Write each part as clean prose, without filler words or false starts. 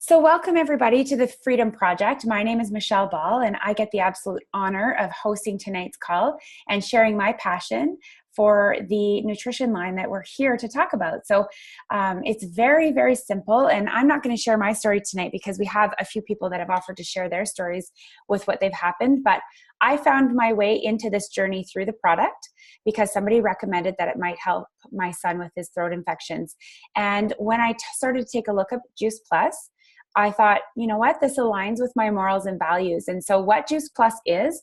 So welcome everybody to the Freedom Project. My name is Michelle Ball and I get the absolute honor of hosting tonight's call and sharing my passion for the nutrition line that we're here to talk about. So it's very, very simple, and I'm not going to share my story tonight because we have a few people that have offered to share their stories with what they've happened, but I found my way into this journey through the product because somebody recommended that it might help my son with his throat infections. And when I started to take a look at Juice Plus, I thought, you know what, this aligns with my morals and values. And so what Juice Plus is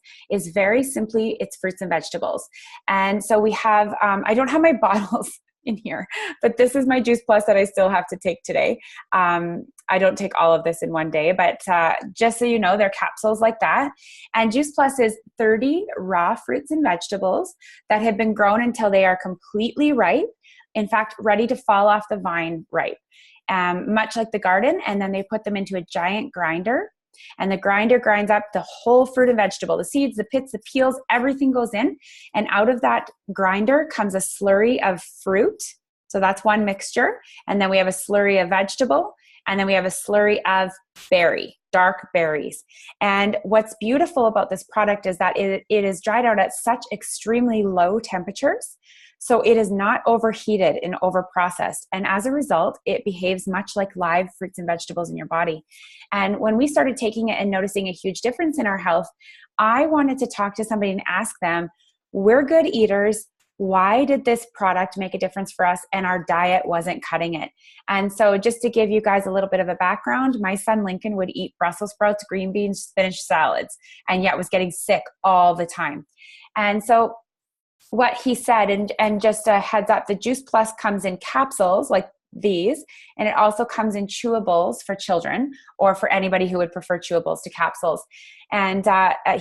very simply, it's fruits and vegetables. And so we have, I don't have my bottles in here, but this is my Juice Plus that I still have to take today. I don't take all of this in one day, but just so you know, they're capsules like that. And Juice Plus is 30 raw fruits and vegetables that have been grown until they are completely ripe. In fact, ready to fall off the vine ripe. Much like the garden, and then they put them into a giant grinder, and the grinder grinds up the whole fruit and vegetable, the seeds, the pits, the peels, everything goes in, and out of that grinder comes a slurry of fruit. So that's one mixture, and then we have a slurry of vegetable, and then we have a slurry of dark berries. And what's beautiful about this product is that it is dried out at such extremely low temperatures. So it is not overheated and overprocessed. And as a result, it behaves much like live fruits and vegetables in your body. And when we started taking it and noticing a huge difference in our health, I wanted to talk to somebody and ask them, we're good eaters. Why did this product make a difference for us and our diet wasn't cutting it? And so just to give you guys a little bit of a background, my son Lincoln would eat Brussels sprouts, green beans, spinach salads, and yet was getting sick all the time. And so what he said, and just a heads up, the Juice Plus comes in capsules like these, and it also comes in chewables for children or for anybody who would prefer chewables to capsules. And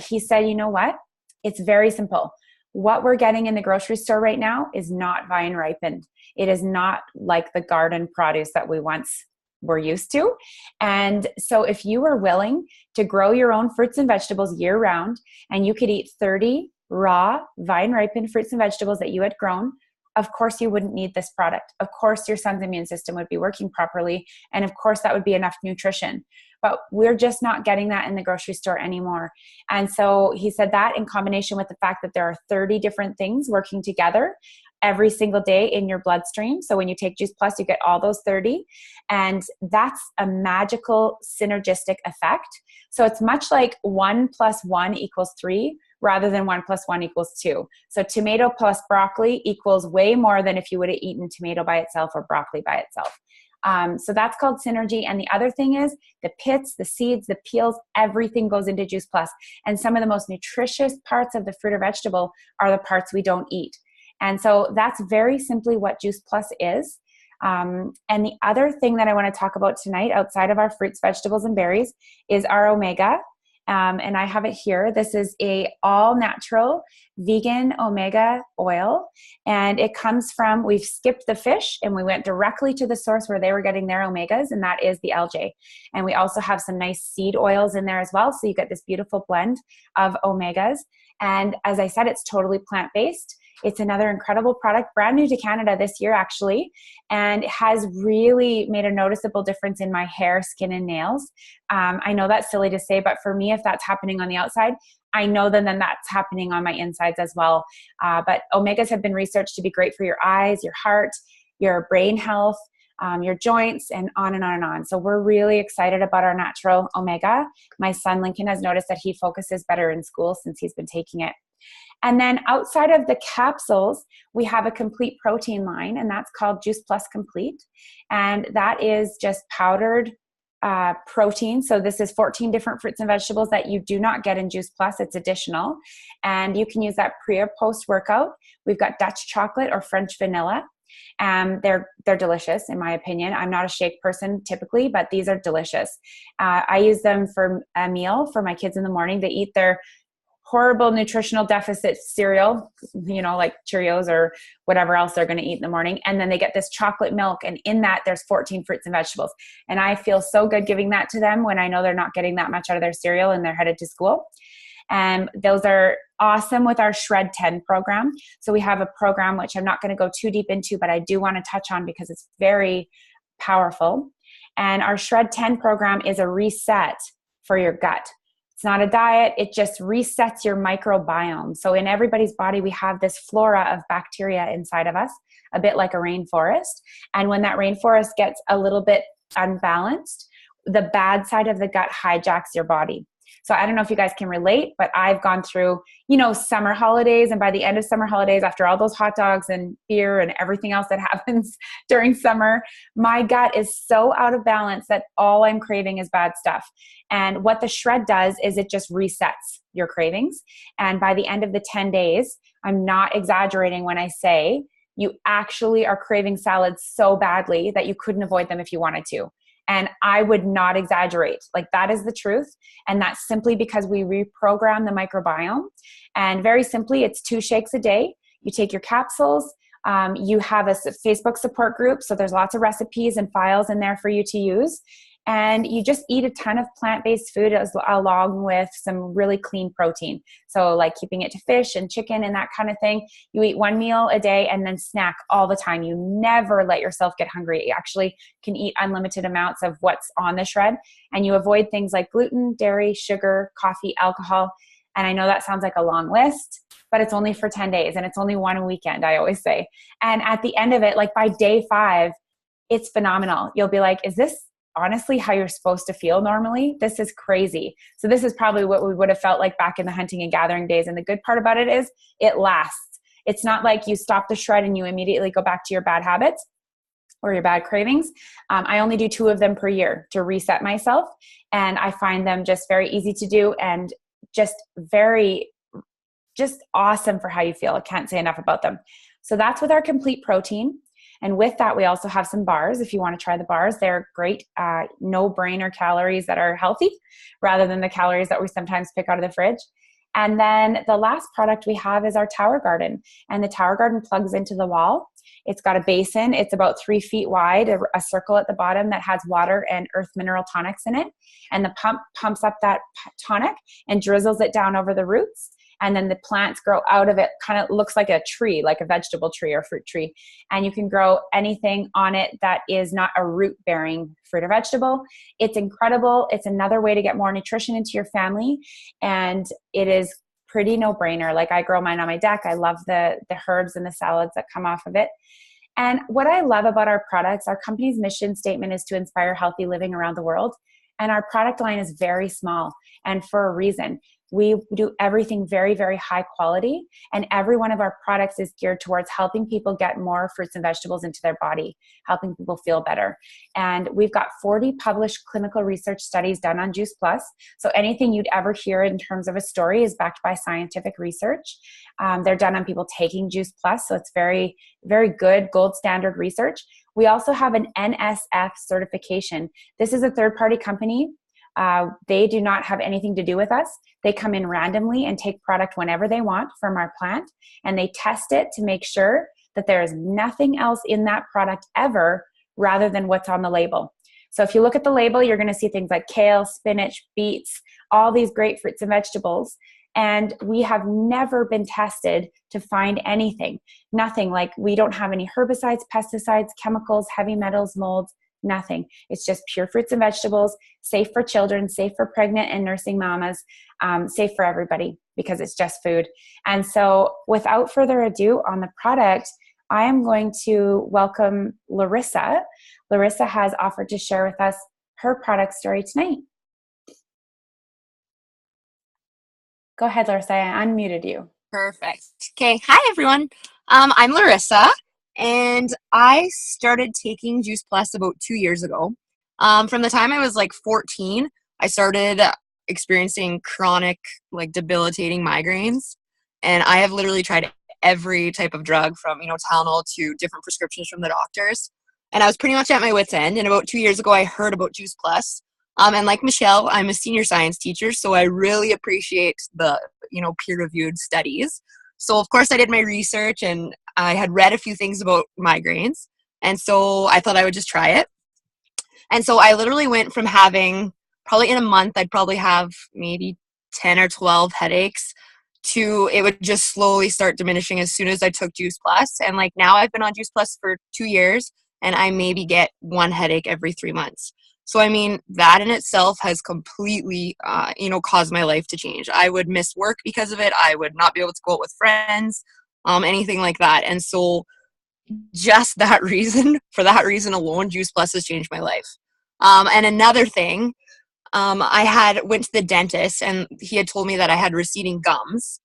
he said, you know what? It's very simple. What we're getting in the grocery store right now is not vine ripened. It is not like the garden produce that we once were used to. And so if you were willing to grow your own fruits and vegetables year round, and you could eat 30 raw vine ripened fruits and vegetables that you had grown, of course you wouldn't need this product. Of course your son's immune system would be working properly, and of course that would be enough nutrition. But we're just not getting that in the grocery store anymore. And so he said that in combination with the fact that there are 30 different things working together every single day in your bloodstream. So when you take Juice Plus, you get all those 30, and that's a magical synergistic effect. So it's much like 1 + 1 = 3 rather than 1 + 1 = 2. So tomato plus broccoli equals way more than if you would have eaten tomato by itself or broccoli by itself. So that's called synergy. And the other thing is the pits, the seeds, the peels, everything goes into Juice Plus. And some of the most nutritious parts of the fruit or vegetable are the parts we don't eat. And so that's very simply what Juice Plus is. And the other thing that I want to talk about tonight outside of our fruits, vegetables, and berries is our omega. And I have it here. This is a all-natural vegan omega oil. And it comes from, we've skipped the fish and we went directly to the source where they were getting their omegas, and that is the algae. And we also have some nice seed oils in there as well. So you get this beautiful blend of omegas. And as I said, it's totally plant-based. It's another incredible product, brand new to Canada this year, actually, and it has really made a noticeable difference in my hair, skin, and nails. I know that's silly to say, but for me, if that's happening on the outside, I know then that's happening on my insides as well. But omegas have been researched to be great for your eyes, your heart, your brain health, your joints, and on and on and on. So we're really excited about our natural omega. My son Lincoln has noticed that he focuses better in school since he's been taking it. And then outside of the capsules, we have a complete protein line, and that's called Juice Plus Complete. And that is just powdered protein. So this is 14 different fruits and vegetables that you do not get in Juice Plus. It's additional. And you can use that pre or post workout. We've got Dutch chocolate or French vanilla. They're delicious in my opinion. I'm not a shake person typically, but these are delicious. I use them for a meal for my kids in the morning. They eat their horrible nutritional deficit cereal, like Cheerios or whatever else they're going to eat in the morning. And then they get this chocolate milk, and in that there's 14 fruits and vegetables. And I feel so good giving that to them when I know they're not getting that much out of their cereal and they're headed to school. And those are awesome with our Shred 10 program. So we have a program, which I'm not going to go too deep into, but I do want to touch on because it's very powerful. And our Shred 10 program is a reset for your gut. It's not a diet. It just resets your microbiome. So in everybody's body, we have this flora of bacteria inside of us, a bit like a rainforest. And when that rainforest gets a little bit unbalanced, the bad side of the gut hijacks your body. So I don't know if you guys can relate, but I've gone through, summer holidays. And by the end of summer holidays, after all those hot dogs and beer and everything else that happens during summer, my gut is so out of balance that all I'm craving is bad stuff. And what the Shred does is it just resets your cravings. And by the end of the 10 days, I'm not exaggerating when I say you actually are craving salads so badly that you couldn't avoid them if you wanted to. And I would not exaggerate. Like, that is the truth. And that's simply because we reprogram the microbiome. And very simply, it's 2 shakes a day. You take your capsules. You have a Facebook support group. So there's lots of recipes and files in there for you to use. And you just eat a ton of plant-based food along with some really clean protein. So like keeping it to fish and chicken and that kind of thing. You eat 1 meal a day and then snack all the time. You never let yourself get hungry. You actually can eat unlimited amounts of what's on the Shred. And you avoid things like gluten, dairy, sugar, coffee, alcohol. And I know that sounds like a long list, but it's only for 10 days and it's only one weekend, I always say. And at the end of it, like by day 5, it's phenomenal. You'll be like, is this honestly how you're supposed to feel normally? This is crazy. So this is probably what we would have felt like back in the hunting and gathering days. And the good part about it is it lasts. It's not like you stop the Shred and you immediately go back to your bad habits or your bad cravings. I only do 2 of them per year to reset myself. And I find them just very easy to do and just awesome for how you feel. I can't say enough about them. So that's with our complete protein. And with that, we also have some bars. If you want to try the bars, they're great, no-brainer calories that are healthy rather than the calories that we sometimes pick out of the fridge. And then the last product we have is our Tower Garden. And the Tower Garden plugs into the wall. It's got a basin. It's about 3 feet wide, a circle at the bottom that has water and earth mineral tonics in it. And the pump pumps up that tonic and drizzles it down over the roots. And then the plants grow out of it. Kind of looks like a tree, like a vegetable tree or fruit tree. And you can grow anything on it that is not a root-bearing fruit or vegetable. It's incredible. It's another way to get more nutrition into your family. And it is pretty no-brainer. Like, I grow mine on my deck. I love the herbs and the salads that come off of it. And what I love about our products, our company's mission statement is to inspire healthy living around the world. And our product line is very small, and for a reason. We do everything very, very high quality, and every one of our products is geared towards helping people get more fruits and vegetables into their body, helping people feel better. And we've got 40 published clinical research studies done on Juice Plus. So anything you'd ever hear in terms of a story is backed by scientific research. They're done on people taking Juice Plus, so it's very, very good gold standard research. We also have an NSF certification. This is a third-party company. They do not have anything to do with us. They come in randomly and take product whenever they want from our plant, and they test it to make sure that there is nothing else in that product ever rather than what's on the label. So if you look at the label, you're going to see things like kale, spinach, beets, all these great fruits and vegetables. And we have never been tested to find anything. Nothing. Like, we don't have any herbicides, pesticides, chemicals, heavy metals, molds. Nothing. It's just pure fruits and vegetables, safe for children, safe for pregnant and nursing mamas, safe for everybody because it's just food. And so without further ado on the product, I am going to welcome Larissa. Larissa has offered to share with us her product story tonight. Go ahead, Larissa. I unmuted you. Perfect. Okay. Hi, everyone. I'm Larissa. And I started taking Juice Plus about 2 years ago. From the time I was like 14, I started experiencing chronic, like, debilitating migraines. And I have literally tried every type of drug from, Tylenol to different prescriptions from the doctors. And I was pretty much at my wit's end. And about 2 years ago, I heard about Juice Plus. And like Michelle, I'm a senior science teacher, so I really appreciate the, peer-reviewed studies. So, of course, I did my research, and I had read a few things about migraines. And so I thought I would just try it. And so I literally went from having, probably in a month, I'd probably have maybe 10 or 12 headaches to it would just slowly start diminishing as soon as I took Juice Plus. And like now I've been on Juice Plus for 2 years, and I maybe get 1 headache every 3 months. So, I mean, that in itself has completely, caused my life to change. I would miss work because of it. I would not be able to go out with friends, anything like that. And so just that reason, for that reason alone, Juice Plus has changed my life. And another thing, I went to the dentist and he had told me that I had receding gums.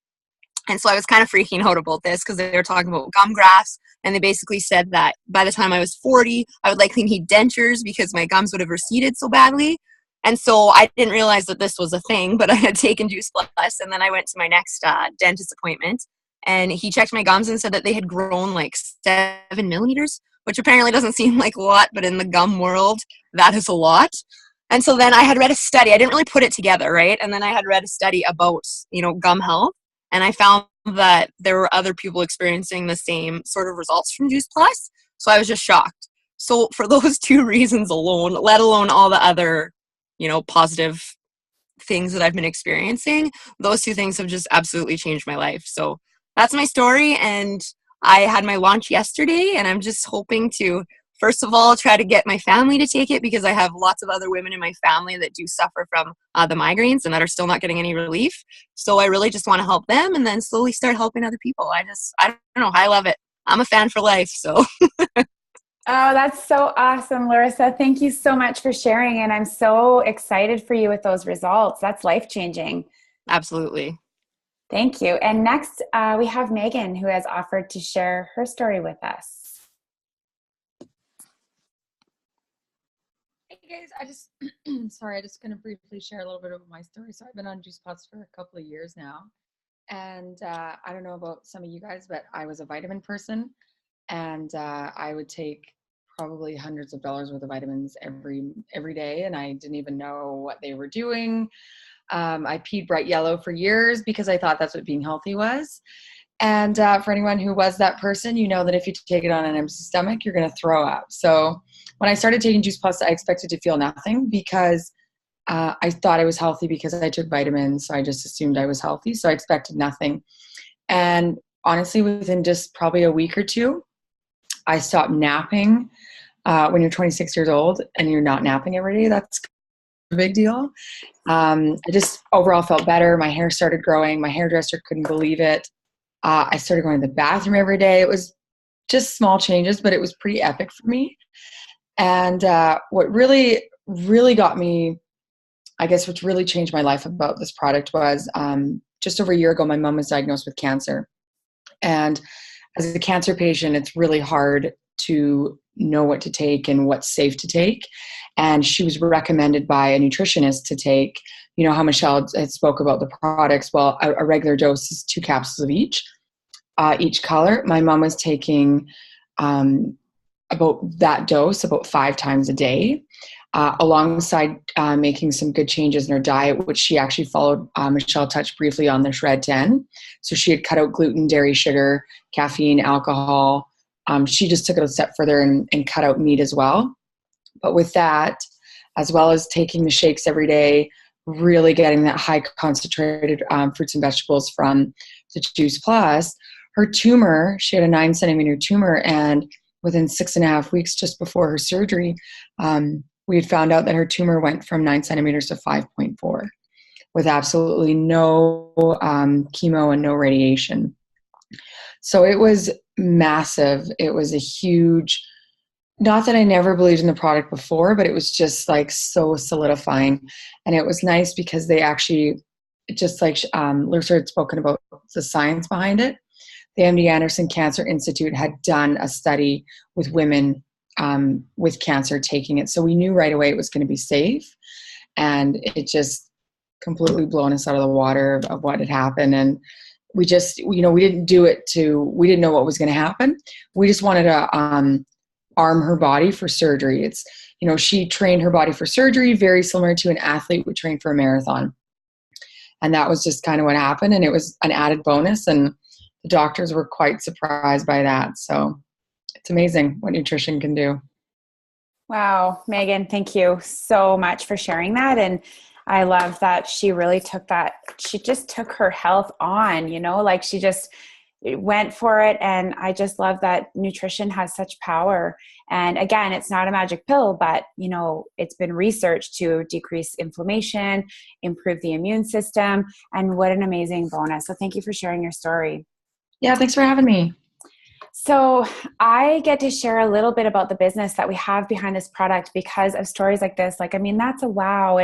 And so I was kind of freaking out about this because they were talking about gum grafts. And they basically said that by the time I was 40, I would likely need dentures because my gums would have receded so badly. And so I didn't realize that this was a thing, but I had taken Juice Plus. And then I went to my next dentist appointment. And he checked my gums and said that they had grown like 7 millimeters, which apparently doesn't seem like a lot, but in the gum world, that is a lot. And so then I had read a study. I didn't really put it together, right? And then I had read a study about, gum health. And I found that there were other people experiencing the same sort of results from Juice Plus. So I was just shocked. So for those two reasons alone, let alone all the other, positive things that I've been experiencing, those two things have just absolutely changed my life. So that's my story. And I had my launch yesterday, and I'm just hoping to, first of all, try to get my family to take it because I have lots of other women in my family that do suffer from the migraines and that are still not getting any relief. So I really just want to help them and then slowly start helping other people. I don't know. I love it. I'm a fan for life. So. Oh, that's so awesome, Larissa. Thank you so much for sharing. And I'm so excited for you with those results. That's life-changing. Absolutely. Thank you. And next, we have Megan, who has offered to share her story with us. Hey guys, I just going to briefly share a little bit of my story. So I've been on Juice Plus for a couple of years now. And I don't know about some of you guys, but I was a vitamin person. And I would take probably hundreds of dollars worth of vitamins every day. And I didn't even know what they were doing. I peed bright yellow for years because I thought that's what being healthy was. And for anyone who was that person, you know that if you take it on an empty stomach, you're going to throw up. So when I started taking Juice Plus, I expected to feel nothing because I thought I was healthy because I took vitamins. So I just assumed I was healthy. So I expected nothing. And honestly, within just probably a week or two, I stopped napping. When you're 26 years old and you're not napping every day, that's a big deal. I just overall felt better. My hair started growing. My hairdresser couldn't believe it. I started going to the bathroom every day. It was just small changes, but it was pretty epic for me. And what really, really got me, I guess, which really changed my life about this product was just over a year ago, my mom was diagnosed with cancer. And as a cancer patient, it's really hard to know what to take and what's safe to take. And she was recommended by a nutritionist to take, how Michelle had spoke about the products. Well, a regular dose is 2 capsules of each color. My mom was taking about that dose about 5 times a day, alongside making some good changes in her diet, which she actually followed. Michelle touched briefly on the Shred 10. So she had cut out gluten, dairy, sugar, caffeine, alcohol. She just took it a step further and cut out meat as well. But with that, as well as taking the shakes every day, really getting that high concentrated fruits and vegetables from the Juice Plus, her tumor, she had a 9-centimeter tumor, and within 6.5 weeks just before her surgery, we had found out that her tumor went from 9 centimeters to 5.4 with absolutely no chemo and no radiation. So it was massive. It was a huge, not that I never believed in the product before, but it was just like so solidifying. And it was nice because they actually, just like Larissa had spoken about the science behind it, the MD Anderson Cancer Institute had done a study with women with cancer taking it. So we knew right away it was going to be safe. And it just completely blown us out of the water of what had happened. And we just, we didn't do it we didn't know what was going to happen. We just wanted to arm her body for surgery. It's, she trained her body for surgery, very similar to an athlete would train for a marathon. And that was just kind of what happened. And it was an added bonus. And the doctors were quite surprised by that. So it's amazing what nutrition can do. Wow, Megan, thank you so much for sharing that. And I love that she really took that. She just took her health on, like she just, went for it. And I just love that nutrition has such power. And again, it's not a magic pill, but it's been researched to decrease inflammation, improve the immune system, and what an amazing bonus. So thank you for sharing your story. Yeah, thanks for having me. So I get to share a little bit about the business that we have behind this product because of stories like this. That's a wow.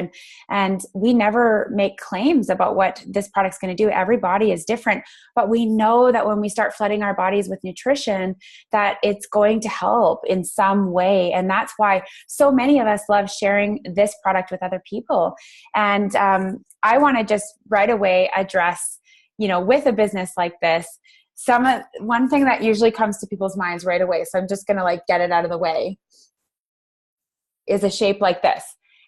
And we never make claims about what this product's going to do. Every body is different, but we know that when we start flooding our bodies with nutrition, that it's going to help in some way. And that's why so many of us love sharing this product with other people. And I want to just right away address, with a business like this, one thing that usually comes to people's minds right away, so I'm just going to get it out of the way, is a shape like this.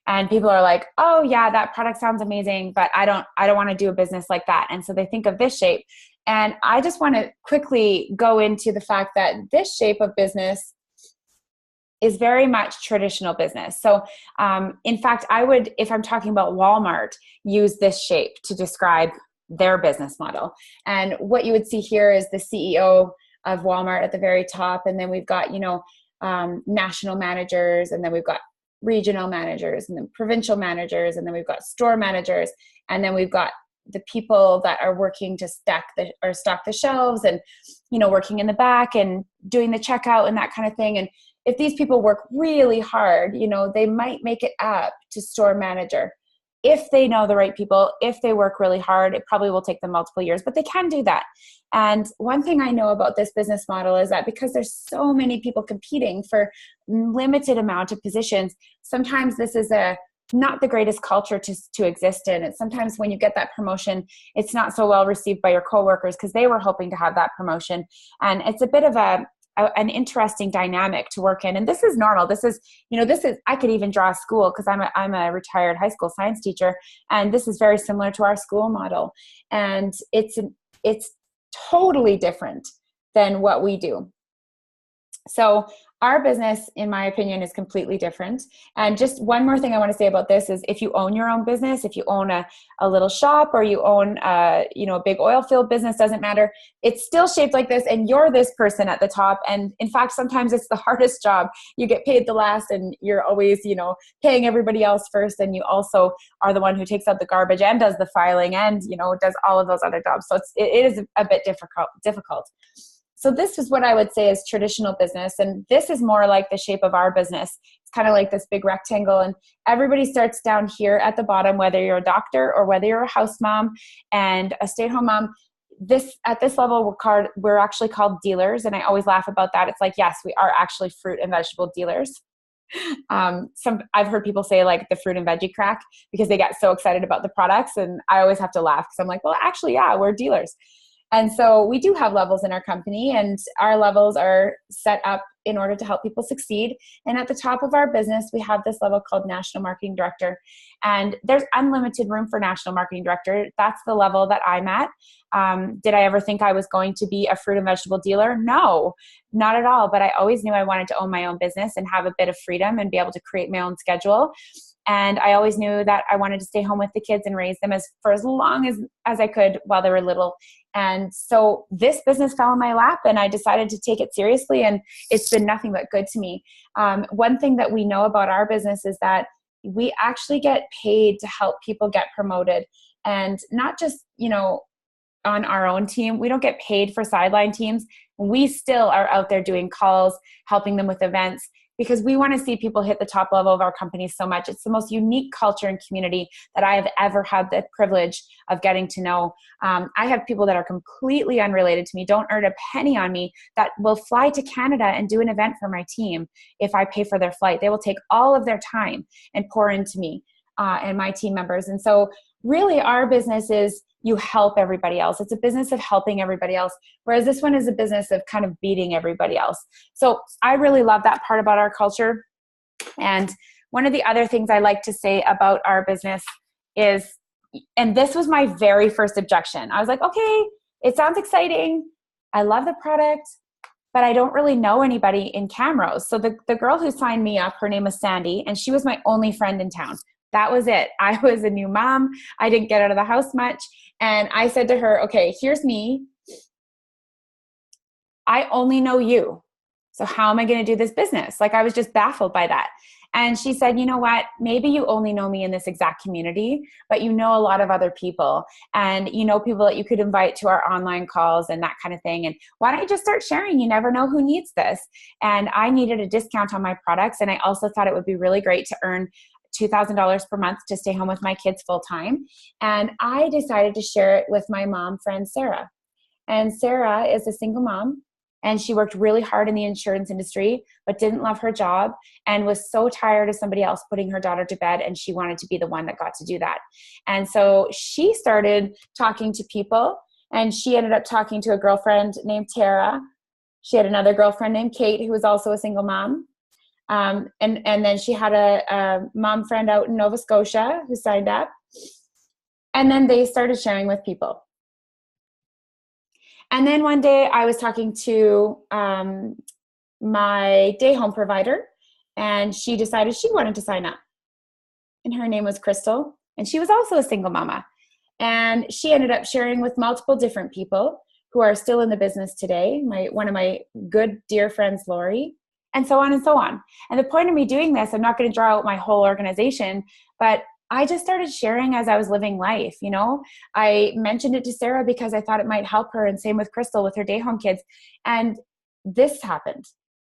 And people are like, oh yeah, that product sounds amazing, but I don't want to do a business like that. And so they think of this shape. And I just want to quickly go into the fact that this shape of business is very much traditional business. So in fact, I would, if I'm talking about Walmart, use this shape to describe their business model. And what you would see here is the CEO of Walmart at the very top. And then we've got, national managers, and then we've got regional managers, and then provincial managers, and then we've got store managers. And then we've got the people that are working to stock the shelves and, working in the back and doing the checkout and that kind of thing. And if these people work really hard, they might make it up to store manager. If they know the right people, if they work really hard, it probably will take them multiple years, but they can do that. And one thing I know about this business model is that because there's so many people competing for limited amount of positions, sometimes this is not the greatest culture to exist in. And sometimes when you get that promotion, it's not so well received by your coworkers because they were hoping to have that promotion. And it's a bit of an interesting dynamic to work in. And this is normal. This is, I could even draw a school because I'm a retired high school science teacher. And this is very similar to our school model. And it's totally different than what we do. So our business, in my opinion, is completely different. And just one more thing I want to say about this is if you own your own business, if you own a little shop, or you own a big oil field business, doesn't matter. It's still shaped like this, and you're this person at the top. And in fact, sometimes it's the hardest job. You get paid the last, and you're always, paying everybody else first. And you also are the one who takes out the garbage and does the filing and, does all of those other jobs. So it is a bit difficult. So this is what I would say is traditional business. And this is more like the shape of our business. It's kind of like this big rectangle. And everybody starts down here at the bottom, whether you're a doctor or whether you're a house mom and a stay-at-home mom. At this level, we're actually called dealers. And I always laugh about that. It's like, yes, we are actually fruit and vegetable dealers. I've heard people say the fruit and veggie crack because they get so excited about the products. And I always have to laugh because I'm like, well, actually, yeah, we're dealers. And so we do have levels in our company, and our levels are set up in order to help people succeed. And at the top of our business, we have this level called National Marketing Director. And there's unlimited room for National Marketing Director. That's the level that I'm at. Did I ever think I was going to be a fruit and vegetable dealer? No, not at all. But I always knew I wanted to own my own business and have a bit of freedom and be able to create my own schedule. And I always knew that I wanted to stay home with the kids and raise them for as long as I could while they were little. And so this business fell in my lap, and I decided to take it seriously, and it's been nothing but good to me. One thing that we know about our business is that we actually get paid to help people get promoted, and not just, on our own team. We don't get paid for sideline teams. We still are out there doing calls, helping them with events, because we want to see people hit the top level of our company so much. It's the most unique culture and community that I have ever had the privilege of getting to know. I have people that are completely unrelated to me, don't earn a penny on me, that will fly to Canada and do an event for my team if I pay for their flight. They will take all of their time and pour into me and my team members. And so really our business is you help everybody else. It's a business of helping everybody else, whereas this one is a business of kind of beating everybody else. So I really love that part about our culture. And one of the other things I like to say about our business is, and this was my very first objection. I was like, okay, it sounds exciting. I love the product, but I don't really know anybody in Camrose. So the girl who signed me up, her name was Sandy, and she was my only friend in town. That was it. I was a new mom. I didn't get out of the house much. And I said to her, okay, here's me. I only know you. So how am I going to do this business? Like, I was just baffled by that. And she said, you know what, maybe you only know me in this exact community, but you know a lot of other people, and you know people that you could invite to our online calls and that kind of thing. And why don't you just start sharing? You never know who needs this. And I needed a discount on my products. And I also thought it would be really great to earn $2,000 per month to stay home with my kids full time. And I decided to share it with my mom friend, Sarah. And Sarah is a single mom, and she worked really hard in the insurance industry, but didn't love her job and was so tired of somebody else putting her daughter to bed, and she wanted to be the one that got to do that. And so she started talking to people, and she ended up talking to a girlfriend named Tara. She had another girlfriend named Kate, who was also a single mom. And then she had a mom friend out in Nova Scotia who signed up. And then they started sharing with people. And then one day I was talking to my day home provider, and she decided she wanted to sign up. And her name was Crystal, and she was also a single mama. And she ended up sharing with multiple different people who are still in the business today. One of my good dear friends, Lori, and so on and so on. And the point of me doing this, I'm not going to draw out my whole organization, but I just started sharing as I was living life. You know, I mentioned it to Sarah because I thought it might help her, and same with Crystal with her day home kids. And this happened.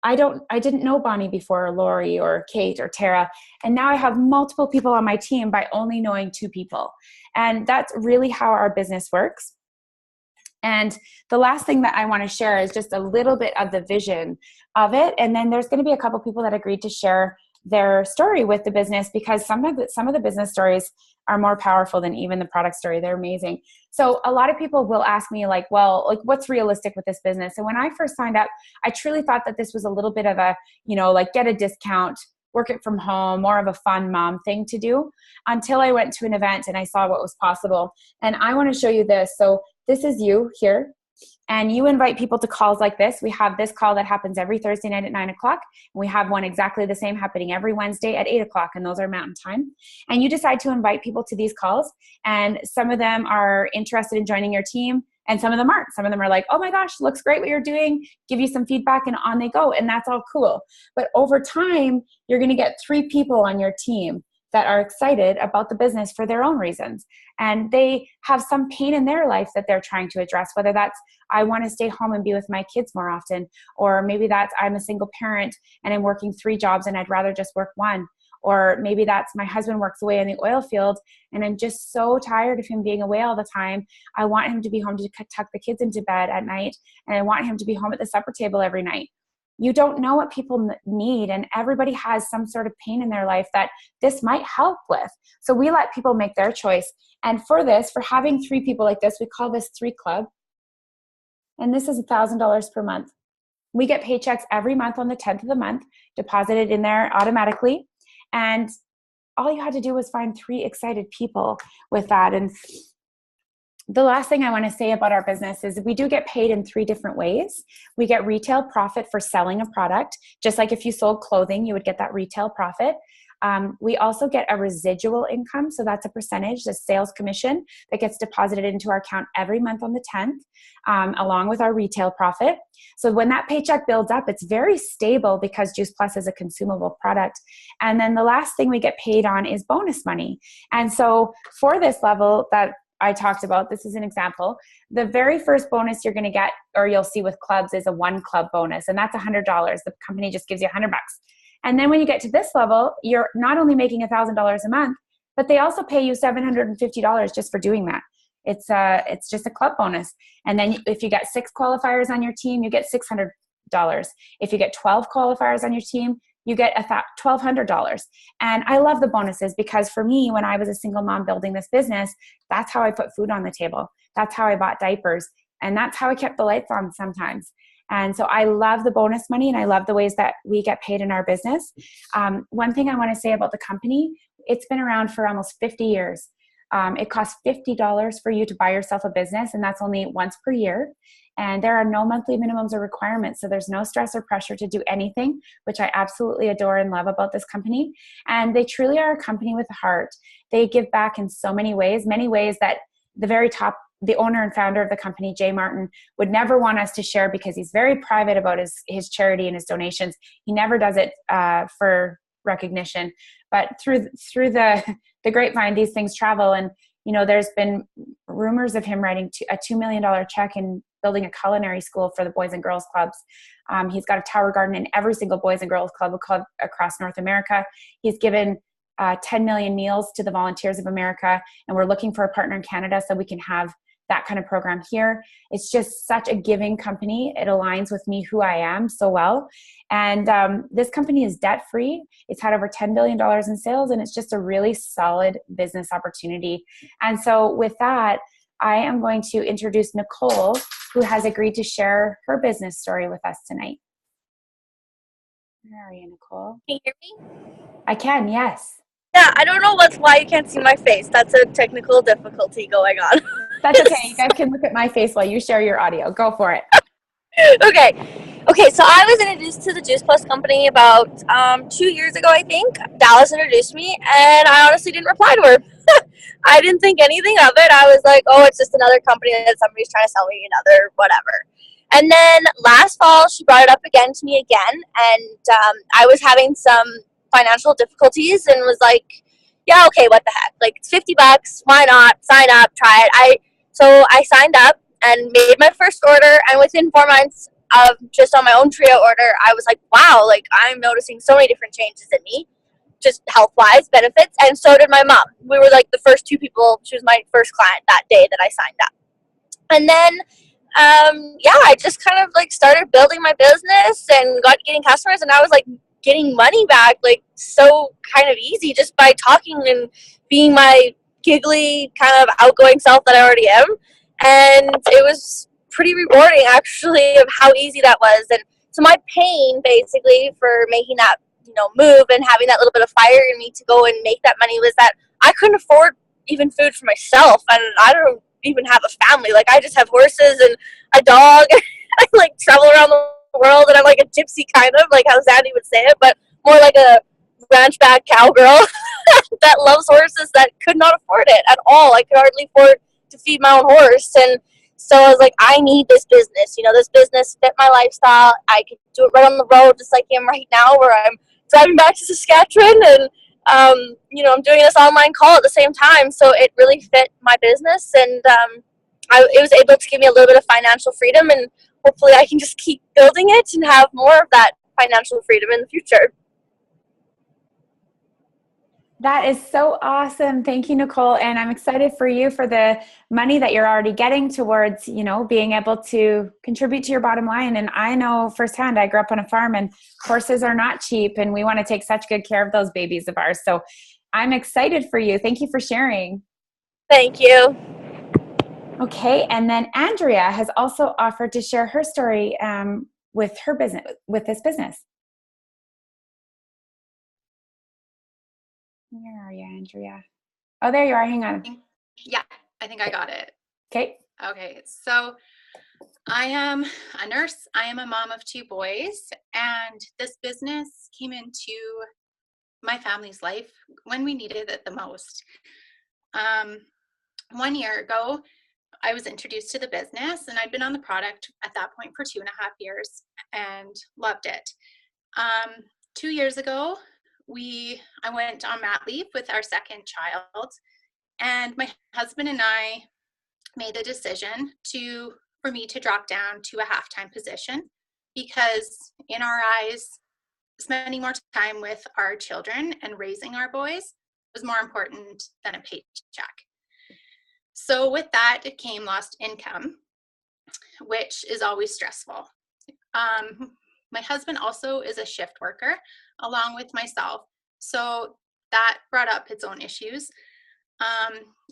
I didn't know Bonnie before, or Lori or Kate or Tara. And now I have multiple people on my team by only knowing 2 people. And that's really how our business works. And the last thing that I want to share is just a little bit of the vision of it. And then there's going to be a couple people that agreed to share their story with the business, because some of the business stories are more powerful than even the product story. They're amazing. So a lot of people will ask me like, well, like, what's realistic with this business? And when I first signed up, I truly thought that this was a little bit of a, like, get a discount, work it from home, more of a fun mom thing to do, until I went to an event and I saw what was possible. And I want to show you this. So this is you here. And you invite people to calls like this. We have this call that happens every Thursday night at 9 o'clock. And we have one exactly the same happening every Wednesday at 8 o'clock. And those are Mountain Time. And you decide to invite people to these calls. And some of them are interested in joining your team, and some of them aren't. Some of them are like, oh my gosh, looks great what you're doing, give you some feedback, and on they go. And that's all cool. But over time, you're going to get 3 people on your team that are excited about the business for their own reasons. And they have some pain in their life that they're trying to address, whether that's, I want to stay home and be with my kids more often, or maybe that's, I'm a single parent and I'm working 3 jobs and I'd rather just work 1. Or maybe that's, my husband works away in the oil field and I'm just so tired of him being away all the time. I want him to be home to tuck the kids into bed at night, and I want him to be home at the supper table every night. You don't know what people need, and everybody has some sort of pain in their life that this might help with. So we let people make their choice. And for having 3 people like this, we call this 3 Club. And this is $1,000 per month. We get paychecks every month on the 10th of the month, deposited in there automatically. And all you had to do was find 3 excited people with that. And the last thing I want to say about our business is we do get paid in 3 different ways. We get retail profit for selling a product. Just like if you sold clothing, you would get that retail profit. We also get a residual income. So that's a percentage, the sales commission that gets deposited into our account every month on the 10th, along with our retail profit. So when that paycheck builds up, it's very stable because Juice Plus is a consumable product. And then the last thing we get paid on is bonus money. And so for this level that I talked about, this is an example. The very first bonus you're going to get, or you'll see with clubs, is a 1 club bonus. And that's $100. The company just gives you $100. And then when you get to this level, you're not only making $1,000 a month, but they also pay you $750 just for doing that. It's just a club bonus. And then if you get 6 qualifiers on your team, you get $600. If you get 12 qualifiers on your team, you get $1,200. And I love the bonuses because for me, when I was a single mom building this business, that's how I put food on the table. That's how I bought diapers. And that's how I kept the lights on sometimes. And so I love the bonus money, and I love the ways that we get paid in our business. One thing I want to say about the company, it's been around for almost 50 years. It costs $50 for you to buy yourself a business, and that's only once per year. And there are no monthly minimums or requirements, so there's no stress or pressure to do anything, which I absolutely adore and love about this company. And they truly are a company with a heart. They give back in so many ways that the very top the owner and founder of the company, Jay Martin, would never want us to share because he's very private about his charity and his donations. He never does it for recognition. But through the grapevine, these things travel. And, there's been rumors of him writing a $2 million check and building a culinary school for the Boys and Girls Clubs. He's got a tower garden in every single Boys and Girls Club across North America. He's given 10 million meals to the Volunteers of America, and we're looking for a partner in Canada so we can have that kind of program here. It's just such a giving company. It aligns with me, who I am, so well. And this company is debt-free. It's had over $10 billion in sales, and it's just a really solid business opportunity. And so with that, I am going to introduce Nicole, who has agreed to share her business story with us tonight. Where are you, Nicole? Can you hear me? I can, yes. Yeah, I don't know why you can't see my face. That's a technical difficulty going on. That's okay. You guys can look at my face while you share your audio. Go for it. Okay, so I was introduced to the Juice Plus company about 2 years ago, I think. Dallas introduced me, and I honestly didn't reply to her. I didn't think anything of it. I was like, oh, it's just another company that somebody's trying to sell me another whatever. And then last fall, she brought it up again to me again, and I was having some financial difficulties and was like, yeah, okay, what the heck? Like, it's $50, why not? Sign up, try it. So I signed up and made my first order, and within 4 months of just on my own trio order, I was like, wow, like, I'm noticing so many different changes in me, just health-wise, benefits, and so did my mom. We were like the first 2 people. She was my first client that day that I signed up. And then I just kind of like started building my business and getting customers, and I was like getting money back like so kind of easy just by talking and being my giggly kind of outgoing self that I already am. And it was pretty rewarding actually of how easy that was. And so my pain basically for making that move and having that little bit of fire in me to go and make that money was that I couldn't afford even food for myself, and I don't even have a family. Like, I just have horses and a dog. I like travel around the world, and I'm like a gypsy kind of, like how Sandy would say it, but more like a ranch back cowgirl that loves horses that could not afford it at all. I could hardly afford to feed my own horse. And so I was like, I need this business. This business fit my lifestyle. I could do it right on the road, just like I am right now, where I'm driving back to Saskatchewan, and I'm doing this online call at the same time. So it really fit my business, and it was able to give me a little bit of financial freedom, and hopefully I can just keep building it and have more of that financial freedom in the future. That is so awesome. Thank you, Nicole. And I'm excited for you for the money that you're already getting towards, being able to contribute to your bottom line. And I know firsthand, I grew up on a farm, and horses are not cheap, and we want to take such good care of those babies of ours. So I'm excited for you. Thank you for sharing. Thank you. Okay. And then Andrea has also offered to share her story with her business, with this business. Where are you, Andrea? Oh, there you are. Hang on. Yeah, I think I got it. Okay. Okay, so I am a nurse. I am a mom of 2 boys, and this business came into my family's life when we needed it the most. 1 year ago, I was introduced to the business, and I'd been on the product at that point for 2.5 years and loved it. 2 years ago, I went on mat leave with our second child, and my husband and I made the decision for me to drop down to a half-time position, because in our eyes, spending more time with our children and raising our boys was more important than a paycheck. So with that, it came lost income, which is always stressful. My husband also is a shift worker along with myself, so that brought up its own issues.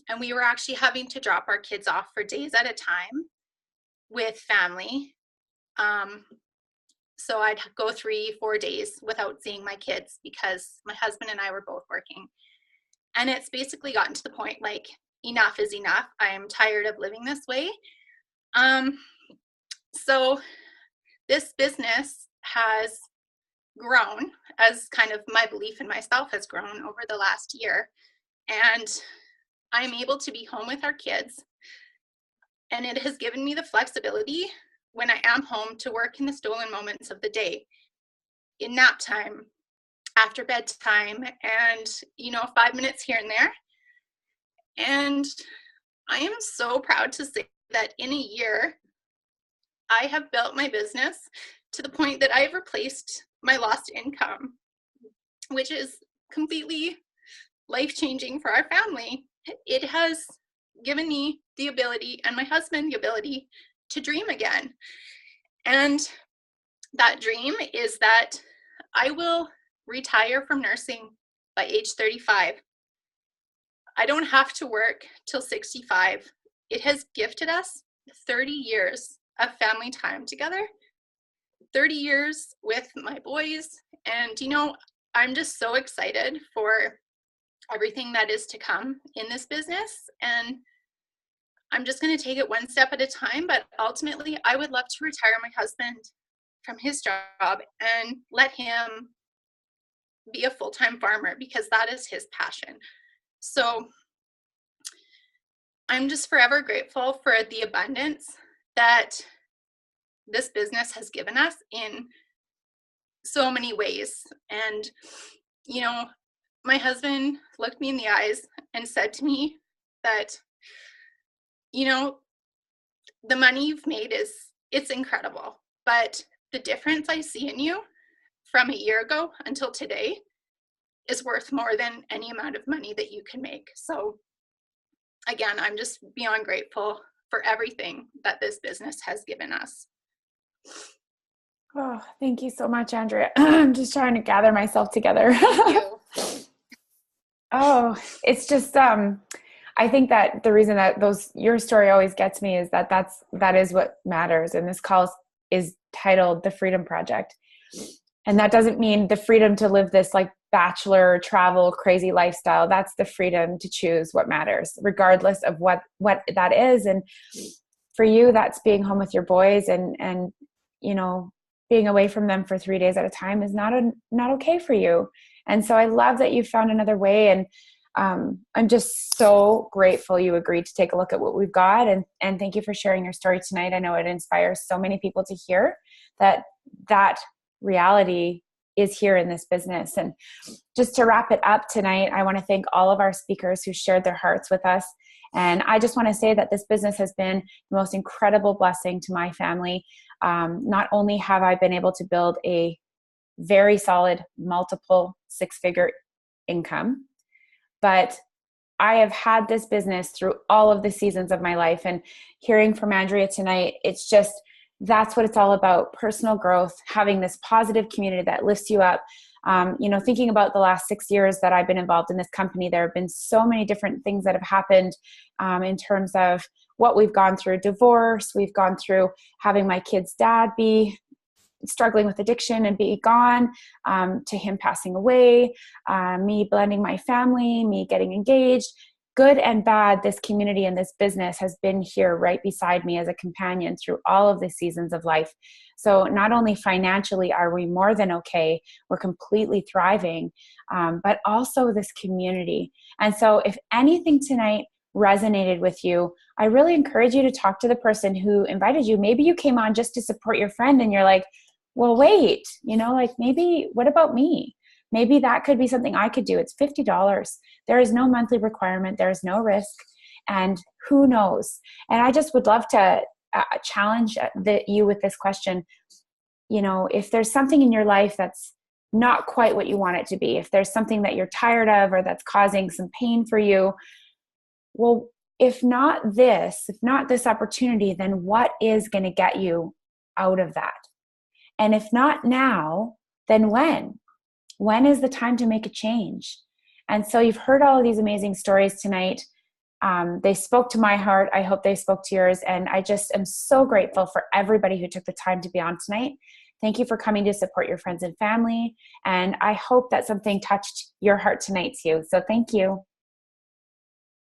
And we were actually having to drop our kids off for days at a time with family. So I'd go 3-4 days without seeing my kids because my husband and I were both working. And it's basically gotten to the point like, enough is enough. I am tired of living this way. So this business has grown as kind of my belief in myself has grown over the last year. And I'm able to be home with our kids And it has given me the flexibility when I am home to work in the stolen moments of the day, in nap time, after bedtime, and 5 minutes here and there. And I am so proud to say that in a year, I have built my business to the point that I have replaced my lost income, which is completely life-changing for our family. It has given me the ability, and my husband the ability, to dream again. And that dream is that I will retire from nursing by age 35. I don't have to work till 65. It has gifted us 30 years of family time together, 30 years with my boys. And, I'm just so excited for everything that is to come in this business. And I'm just going to take it one step at a time. But ultimately, I would love to retire my husband from his job and let him be a full-time farmer, because that is his passion. So I'm just forever grateful for the abundance that this business has given us in so many ways. And, my husband looked me in the eyes and said to me that, the money you've made it's incredible, but the difference I see in you from a year ago until today is worth more than any amount of money that you can make. So again, I'm just beyond grateful for everything that this business has given us. Oh, thank you so much, Andrea. I'm just trying to gather myself together. Thank you. Oh, it's just, I think that the reason that your story always gets me is that is what matters. And this call is titled The Freedom Project. And that doesn't mean the freedom to live this like bachelor travel crazy lifestyle. That's the freedom to choose what matters, regardless of what that is. And for you, that's being home with your boys and being away from them for 3 days at a time is not okay for you. And so I love that you found another way. And I'm just so grateful you agreed to take a look at what we've got. And thank you for sharing your story tonight. I know it inspires so many people to hear that reality is here in this business. And just to wrap it up tonight, I want to thank all of our speakers who shared their hearts with us. And I just want to say that this business has been the most incredible blessing to my family. Not only have I been able to build a very solid multiple six-figure income, but I have had this business through all of the seasons of my life. And hearing from Andrea tonight, it's just, that's what it's all about. Personal growth, having this positive community that lifts you up. Thinking about the last 6 years that I've been involved in this company, there have been so many different things that have happened in terms of what we've gone through. Divorce, we've gone through having my kid's dad be struggling with addiction and be gone, to him passing away, me blending my family, me getting engaged. Good and bad, this community and this business has been here right beside me as a companion through all of the seasons of life. So not only financially are we more than okay, we're completely thriving, but also this community. And so if anything tonight resonated with you, I really encourage you to talk to the person who invited you. Maybe you came on just to support your friend and you're like, well, wait, maybe what about me? Maybe that could be something I could do. It's $50. There is no monthly requirement. There is no risk. And who knows? And I just would love to challenge you with this question. If there's something in your life that's not quite what you want it to be, if there's something that you're tired of or that's causing some pain for you, well, if not this opportunity, then what is going to get you out of that? And if not now, then when? When is the time to make a change? And so you've heard all of these amazing stories tonight. They spoke to my heart. I hope they spoke to yours. And I just am so grateful for everybody who took the time to be on tonight. Thank you for coming to support your friends and family. And I hope that something touched your heart tonight too. So thank you.